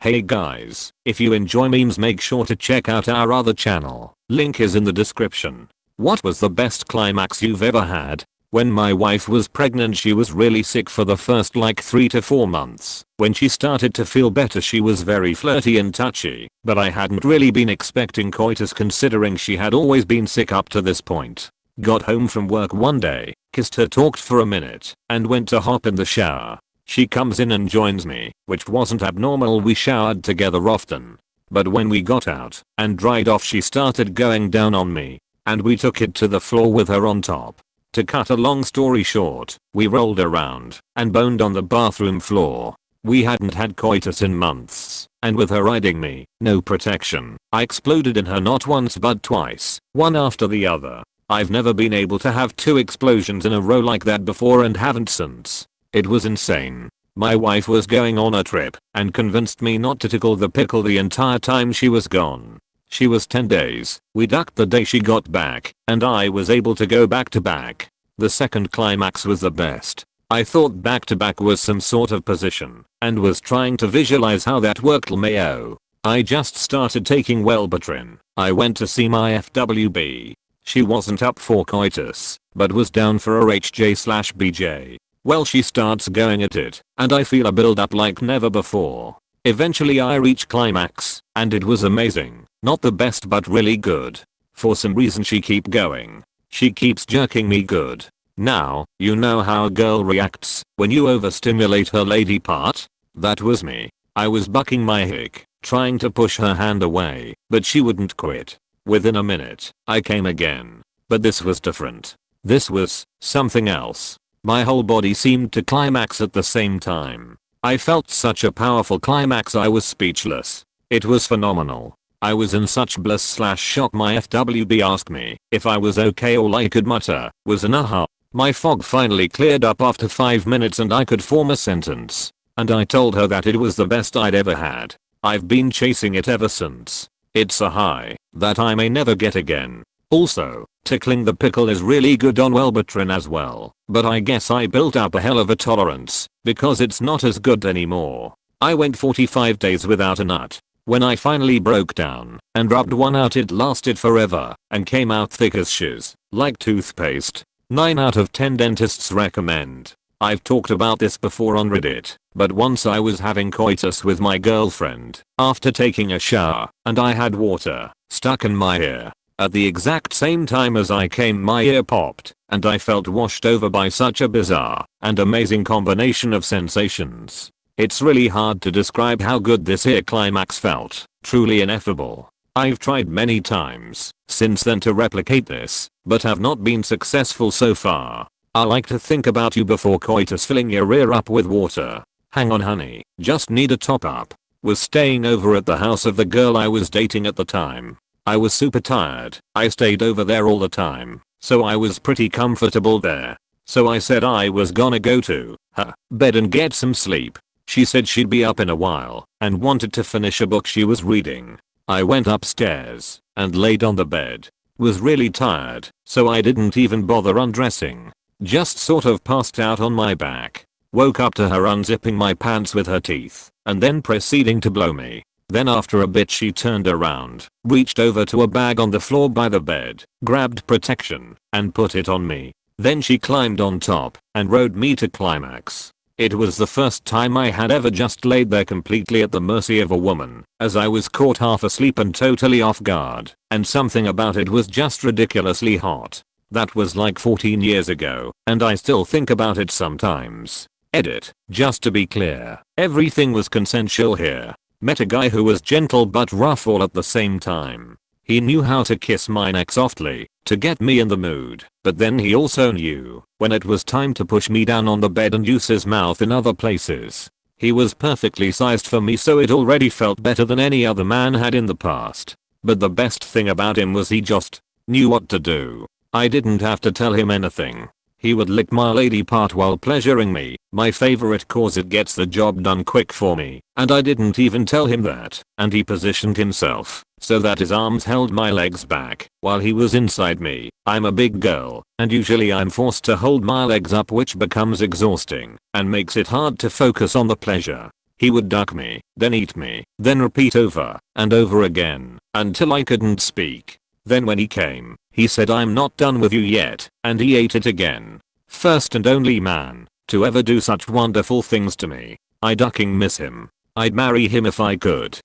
Hey guys, if you enjoy memes make sure to check out our other channel, link is in the description. What was the best climax you've ever had? When my wife was pregnant she was really sick for the first like 3 to 4 months. When she started to feel better she was very flirty and touchy, but I hadn't really been expecting coitus considering she had always been sick up to this point. Got home from work one day, kissed her, talked for a minute, and went to hop in the shower. She comes in and joins me, which wasn't abnormal, we showered together often. But when we got out and dried off she started going down on me, and we took it to the floor with her on top. To cut a long story short, we rolled around and boned on the bathroom floor. We hadn't had coitus in months, and with her riding me, no protection, I exploded in her not once but twice, one after the other. I've never been able to have 2 explosions in a row like that before and haven't since. It was insane. My wife was going on a trip and convinced me not to tickle the pickle the entire time she was gone. She was 10 days. We ducked the day she got back and I was able to go back to back. The second climax was the best. I thought back to back was some sort of position and was trying to visualize how that worked. LMAO. I just started taking Wellbutrin. I went to see my FWB. She wasn't up for coitus, but was down for a HJ/BJ. Well, she starts going at it, and I feel a build up like never before. Eventually I reach climax, and it was amazing. Not the best but really good. For some reason she keep going. She keeps jerking me good. Now, you know how a girl reacts when you overstimulate her lady part? That was me. I was bucking my hick, trying to push her hand away, but she wouldn't quit. Within a minute, I came again. But this was different. This was something else. My whole body seemed to climax at the same time. I felt such a powerful climax I was speechless. It was phenomenal. I was in such bliss/shock my FWB asked me if I was okay. All I could mutter was an aha. My fog finally cleared up after 5 minutes and I could form a sentence. And I told her that it was the best I'd ever had. I've been chasing it ever since. It's a high that I may never get again. Also, tickling the pickle is really good on Wellbutrin as well, but I guess I built up a hell of a tolerance because it's not as good anymore. I went 45 days without a nut. When I finally broke down and rubbed one out it lasted forever and came out thick as shiz, like toothpaste. 9 out of 10 dentists recommend. I've talked about this before on Reddit, but once I was having coitus with my girlfriend after taking a shower and I had water stuck in my ear. At the exact same time as I came my ear popped and I felt washed over by such a bizarre and amazing combination of sensations. It's really hard to describe how good this ear climax felt, truly ineffable. I've tried many times since then to replicate this, but have not been successful so far. I like to think about you before coitus filling your ear up with water. Hang on honey, just need a top up. Was staying over at the house of the girl I was dating at the time. I was super tired. I stayed over there all the time, so I was pretty comfortable there. So I said I was gonna go to her bed and get some sleep. She said she'd be up in a while and wanted to finish a book she was reading. I went upstairs and laid on the bed. Was really tired, so I didn't even bother undressing. Just sort of passed out on my back. Woke up to her unzipping my pants with her teeth and then proceeding to blow me. Then after a bit she turned around, reached over to a bag on the floor by the bed, grabbed protection, and put it on me. Then she climbed on top and rode me to climax. It was the first time I had ever just laid there completely at the mercy of a woman, as I was caught half asleep and totally off guard, and something about it was just ridiculously hot. That was like 14 years ago, and I still think about it sometimes. Edit. Just to be clear, everything was consensual here. Met a guy who was gentle but rough all at the same time. He knew how to kiss my neck softly to get me in the mood, but then he also knew when it was time to push me down on the bed and use his mouth in other places. He was perfectly sized for me, so it already felt better than any other man had in the past. But the best thing about him was he just knew what to do. I didn't have to tell him anything. He would lick my lady part while pleasuring me, my favorite cause it gets the job done quick for me, and I didn't even tell him that, and he positioned himself so that his arms held my legs back while he was inside me. I'm a big girl, and usually I'm forced to hold my legs up, which becomes exhausting and makes it hard to focus on the pleasure. He would duck me, then eat me, then repeat over and over again until I couldn't speak. Then when he came, he said, "I'm not done with you yet," and he ate it again. First and only man to ever do such wonderful things to me. I ducking miss him. I'd marry him if I could.